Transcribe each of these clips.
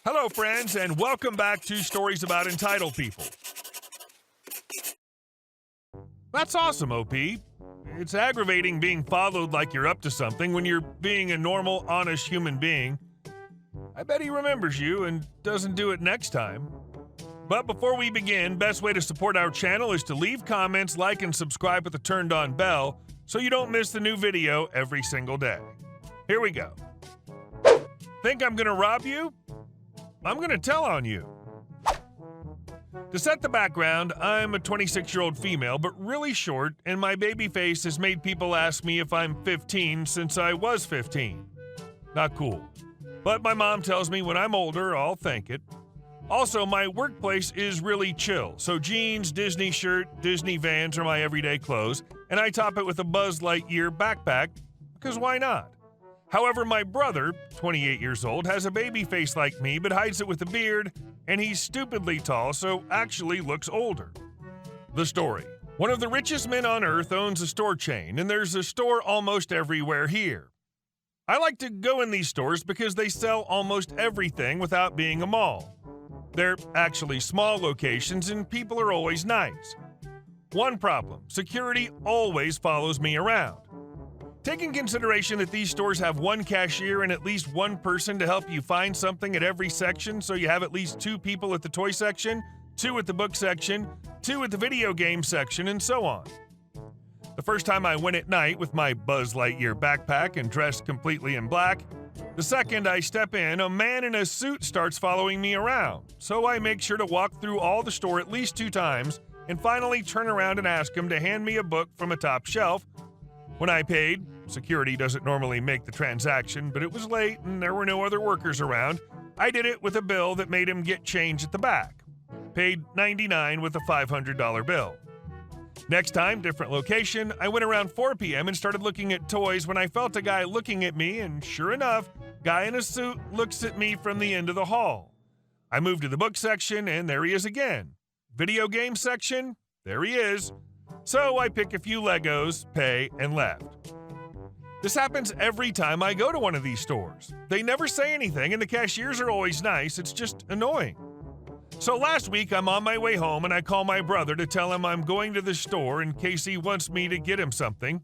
Hello, friends, and welcome back to Stories About Entitled People. That's awesome, OP. It's aggravating being followed like you're up to something when you're being a normal, honest human being. I bet he remembers you and doesn't do it next time. But before we begin, best way to support our channel is to leave comments, like, and subscribe with the turned-on bell so you don't miss the new video every single day. Here we go. Think I'm gonna rob you? I'm gonna tell on you. To set the background, I'm a 26-year-old female, but really short, and my baby face has made people ask me if I'm 15 since I was 15. Not cool. But my mom tells me when I'm older, I'll thank it. Also, my workplace is really chill, so jeans, Disney shirt, Disney Vans are my everyday clothes, and I top it with a Buzz Lightyear backpack, because why not? However, my brother, 28 years old, has a baby face like me but hides it with a beard, and he's stupidly tall, so actually looks older. The story. One of the richest men on earth owns a store chain, and there's a store almost everywhere here. I like to go in these stores because they sell almost everything without being a mall. They're actually small locations, and people are always nice. One problem: security always follows me around. Taking consideration that these stores have one cashier and at least one person to help you find something at every section, so you have at least 2 people at the toy section, 2 at the book section, 2 at the video game section, and so on. The first time I went at night with my Buzz Lightyear backpack and dressed completely in black. The second I step in, a man in a suit starts following me around, so I make sure to walk through all the store at least 2 times and finally turn around and ask him to hand me a book from a top shelf. When I paid, security doesn't normally make the transaction, but it was late and there were no other workers around. I did it with a bill that made him get change at the back. Paid $99 with a $500 bill. Next time, different location, I went around 4 p.m. and started looking at toys when I felt a guy looking at me, and sure enough, guy in a suit looks at me from the end of the hall. I moved to the book section, and there he is again. Video game section, there he is. So I pick a few Legos, pay, and left. This happens every time I go to one of these stores. They never say anything, and the cashiers are always nice. It's just annoying. So last week, I'm on my way home, and I call my brother to tell him I'm going to the store in case he wants me to get him something.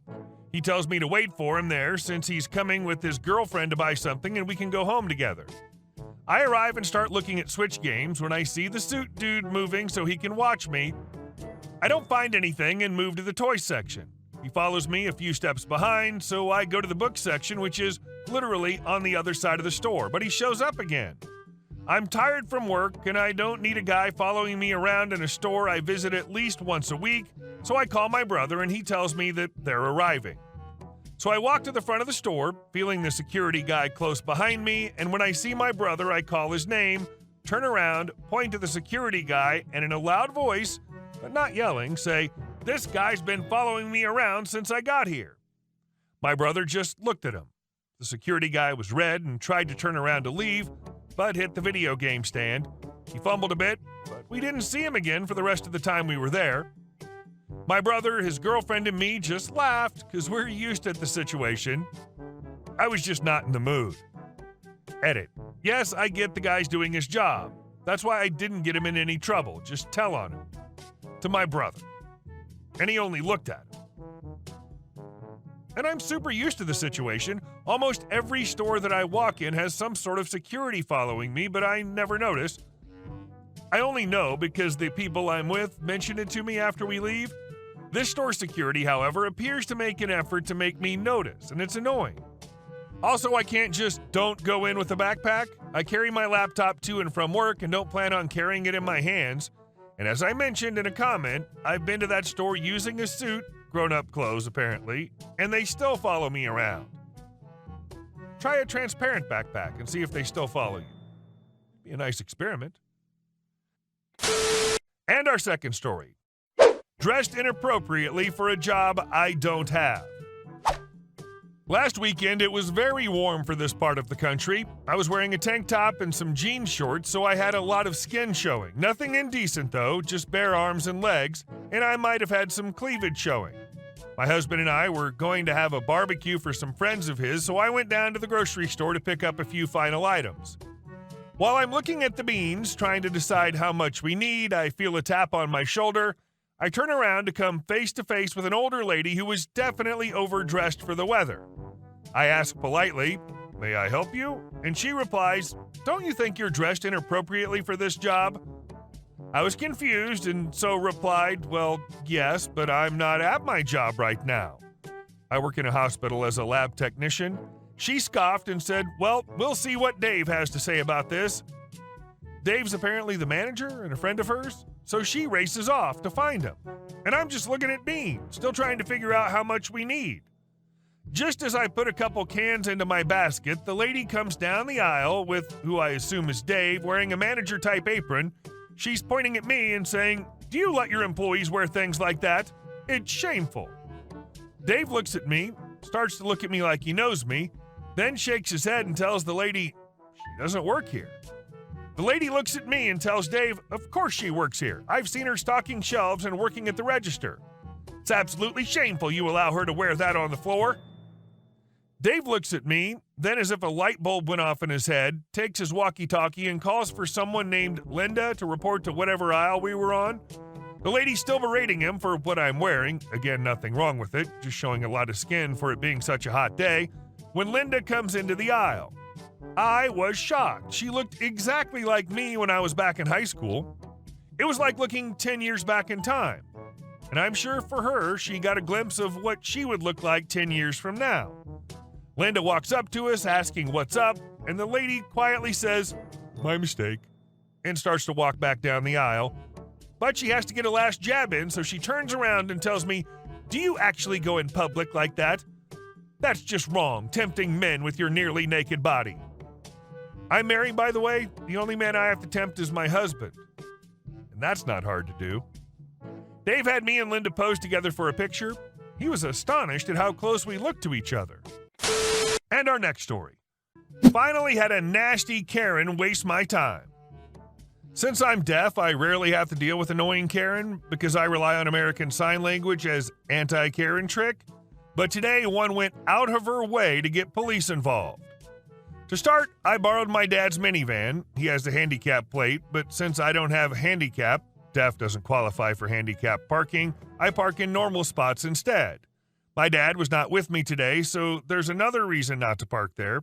He tells me to wait for him there since he's coming with his girlfriend to buy something and we can go home together. I arrive and start looking at Switch games when I see the suit dude moving so he can watch me. I don't find anything and move to the toy section. He follows me a few steps behind, so I go to the book section, which is literally on the other side of the store, but he shows up again. I'm tired from work, and I don't need a guy following me around in a store I visit at least once a week, so I call my brother and he tells me that they're arriving. So I walk to the front of the store, feeling the security guy close behind me, and when I see my brother, I call his name, turn around, point to the security guy, and in a loud voice, but not yelling, say, "This guy's been following me around since I got here." My brother just looked at him. The security guy was red and tried to turn around to leave, but hit the video game stand. He fumbled a bit, but we didn't see him again for the rest of the time we were there. My brother, his girlfriend, and me just laughed because we're used to the situation. I was just not in the mood. Edit. Yes, I get the guy's doing his job. That's why I didn't get him in any trouble. Just tell on him. To my brother. And he only looked at him. And I'm super used to the situation. Almost every store that I walk in has some sort of security following me, but I never notice. I only know because the people I'm with mention it to me after we leave. This store security, however, appears to make an effort to make me notice, and it's annoying. Also, I can't just don't go in with a backpack. I carry my laptop to and from work and don't plan on carrying it in my hands. And as I mentioned in a comment, I've been to that store using a suit, grown-up clothes apparently, and they still follow me around. Try a transparent backpack and see if they still follow you. Be a nice experiment. And our second story. Dressed inappropriately for a job I don't have. Last weekend, it was very warm for this part of the country. I was wearing a tank top and some jean shorts, so I had a lot of skin showing. Nothing indecent, though, just bare arms and legs, and I might have had some cleavage showing. My husband and I were going to have a barbecue for some friends of his, so I went down to the grocery store to pick up a few final items. While I'm looking at the beans, trying to decide how much we need, I feel a tap on my shoulder. I turn around to come face to face with an older lady who was definitely overdressed for the weather. I ask politely, "May I help you?" And she replies, "Don't you think you're dressed inappropriately for this job?" I was confused and so replied, "Well, yes, but I'm not at my job right now. I work in a hospital as a lab technician." She scoffed and said, "Well, we'll see what Dave has to say about this." Dave's apparently the manager and a friend of hers, so she races off to find him. And I'm just looking at beans, still trying to figure out how much we need. Just as I put a couple cans into my basket, the lady comes down the aisle with who I assume is Dave, wearing a manager-type apron. She's pointing at me and saying, "Do you let your employees wear things like that? It's shameful." Dave looks at me, starts to look at me like he knows me, then shakes his head and tells the lady she doesn't work here. The lady looks at me and tells Dave, "Of course she works here. I've seen her stocking shelves and working at the register. It's absolutely shameful you allow her to wear that on the floor." Dave looks at me, then as if a light bulb went off in his head, takes his walkie-talkie and calls for someone named Linda to report to whatever aisle we were on. The lady's still berating him for what I'm wearing. Again, nothing wrong with it, just showing a lot of skin for it being such a hot day. When Linda comes into the aisle, I was shocked. She looked exactly like me when I was back in high school. It was like looking 10 years back in time. And I'm sure for her, she got a glimpse of what she would look like 10 years from now. Linda walks up to us asking what's up, and the lady quietly says, "My mistake," and starts to walk back down the aisle. But she has to get a last jab in, so she turns around and tells me, "Do you actually go in public like that? That's just wrong, tempting men with your nearly naked body." I'm married, by the way. The only man I have to tempt is my husband. And that's not hard to do. Dave had me and Linda pose together for a picture. He was astonished at how close we looked to each other. And our next story. Finally had a nasty Karen waste my time. Since I'm deaf, I rarely have to deal with annoying Karen because I rely on American Sign Language as anti-Karen trick. But today, one went out of her way to get police involved. To start, I borrowed my dad's minivan. He has the handicap plate, but since I don't have handicap, deaf doesn't qualify for handicap parking, I park in normal spots instead. My dad was not with me today, so there's another reason not to park there.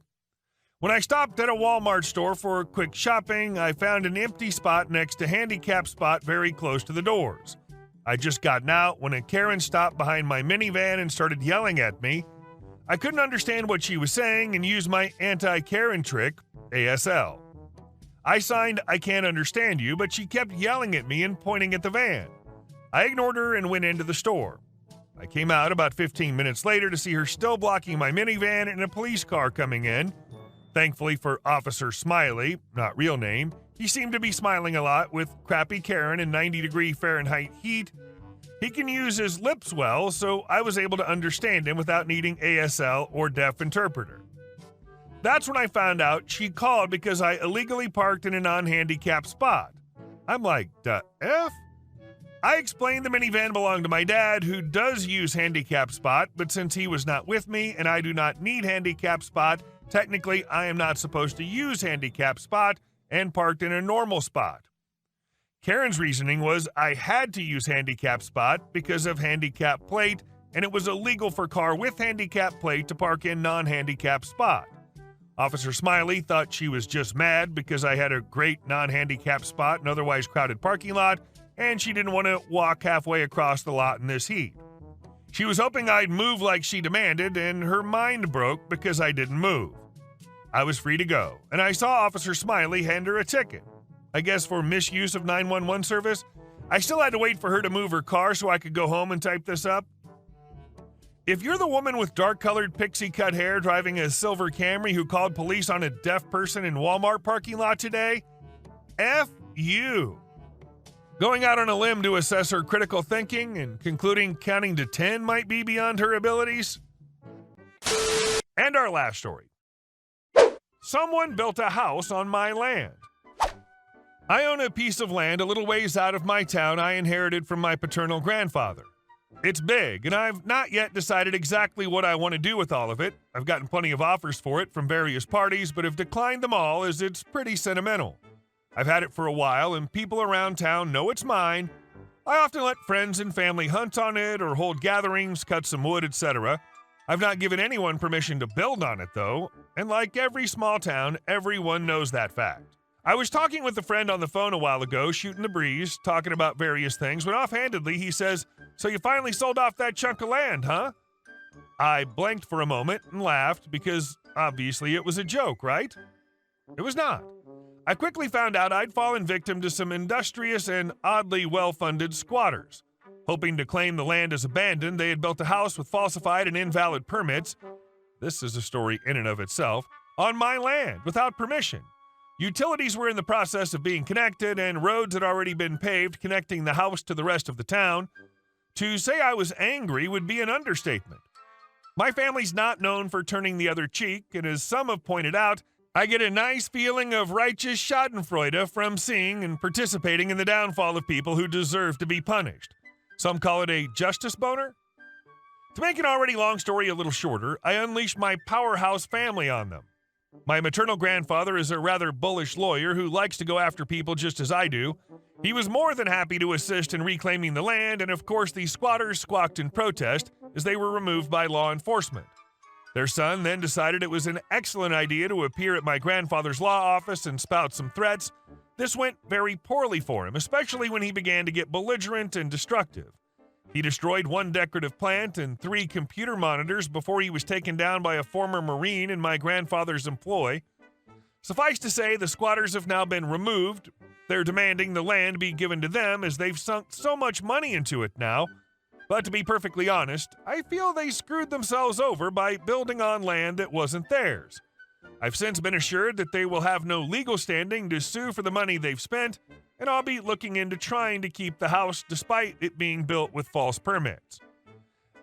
When I stopped at a Walmart store for quick shopping, I found an empty spot next to handicap spot very close to the doors. I just gotten out when a Karen stopped behind my minivan and started yelling at me. I couldn't understand what she was saying and used my anti-Karen trick, ASL. I signed, "I can't understand you," but she kept yelling at me and pointing at the van. I ignored her and went into the store. I came out about 15 minutes later to see her still blocking my minivan and a police car coming in. Thankfully for Officer Smiley, not real name, he seemed to be smiling a lot with crappy Karen and 90-degree Fahrenheit heat. He can use his lips well, so I was able to understand him without needing ASL or deaf interpreter. That's when I found out she called because I illegally parked in a non-handicapped spot. I'm like, "The F?" I explained the minivan belonged to my dad, who does use handicap spot, but since he was not with me and I do not need handicap spot, technically I am not supposed to use handicap spot and parked in a normal spot. Karen's reasoning was I had to use handicap spot because of handicap plate, and it was illegal for car with handicap plate to park in non-handicap spot. Officer Smiley thought she was just mad because I had a great non-handicap spot in otherwise crowded parking lot, and she didn't want to walk halfway across the lot in this heat. She was hoping I'd move like she demanded, and her mind broke because I didn't move. I was free to go, and I saw Officer Smiley hand her a ticket. I guess for misuse of 911 service. I still had to wait for her to move her car so I could go home and type this up. If you're the woman with dark-colored pixie-cut hair driving a silver Camry who called police on a deaf person in Walmart parking lot today, F you. Going out on a limb to assess her critical thinking and concluding counting to 10 might be beyond her abilities. And our last story. Someone built a house on my land. I own a piece of land a little ways out of my town I inherited from my paternal grandfather. It's big, and I've not yet decided exactly what I want to do with all of it. I've gotten plenty of offers for it from various parties, but have declined them all as it's pretty sentimental. I've had it for a while, and people around town know it's mine. I often let friends and family hunt on it or hold gatherings, cut some wood, etc. I've not given anyone permission to build on it, though, and like every small town, everyone knows that fact. I was talking with a friend on the phone a while ago, shooting the breeze, talking about various things, when offhandedly he says, "So you finally sold off that chunk of land, huh?" I blanked for a moment and laughed because obviously it was a joke, right? It was not. I quickly found out I'd fallen victim to some industrious and oddly well-funded squatters. Hoping to claim the land as abandoned, they had built a house with falsified and invalid permits. This is a story in and of itself. On my land, without permission. Utilities were in the process of being connected, and roads had already been paved connecting the house to the rest of the town. To say I was angry would be an understatement. My family's not known for turning the other cheek, and as some have pointed out, I get a nice feeling of righteous schadenfreude from seeing and participating in the downfall of people who deserve to be punished. Some call it a justice boner. To make an already long story a little shorter, I unleashed my powerhouse family on them. My maternal grandfather is a rather bullish lawyer who likes to go after people just as I do. He was more than happy to assist in reclaiming the land, and of course the squatters squawked in protest as they were removed by law enforcement. Their son then decided it was an excellent idea to appear at my grandfather's law office and spout some threats. This went very poorly for him, especially when he began to get belligerent and destructive. He destroyed one decorative plant and 3 computer monitors before he was taken down by a former Marine in my grandfather's employ. Suffice to say, the squatters have now been removed. They're demanding the land be given to them as they've sunk so much money into it now. But to be perfectly honest, I feel they screwed themselves over by building on land that wasn't theirs. I've since been assured that they will have no legal standing to sue for the money they've spent, and I'll be looking into trying to keep the house despite it being built with false permits.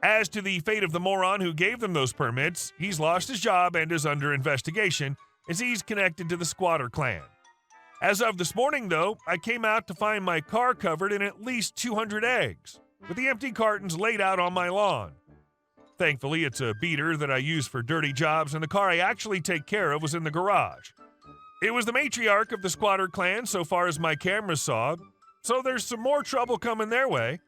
As to the fate of the moron who gave them those permits, he's lost his job and is under investigation as he's connected to the squatter clan. As of this morning, though, I came out to find my car covered in at least 200 eggs, with the empty cartons laid out on my lawn. Thankfully, it's a beater that I use for dirty jobs, and the car I actually take care of was in the garage. It was the matriarch of the squatter clan so far as my cameras saw, so there's some more trouble coming their way.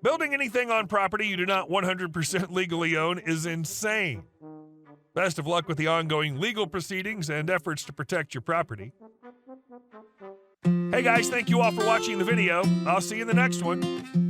Building anything on property you do not 100% legally own is insane. Best of luck with the ongoing legal proceedings and efforts to protect your property. Hey guys, thank you all for watching the video. I'll see you in the next one.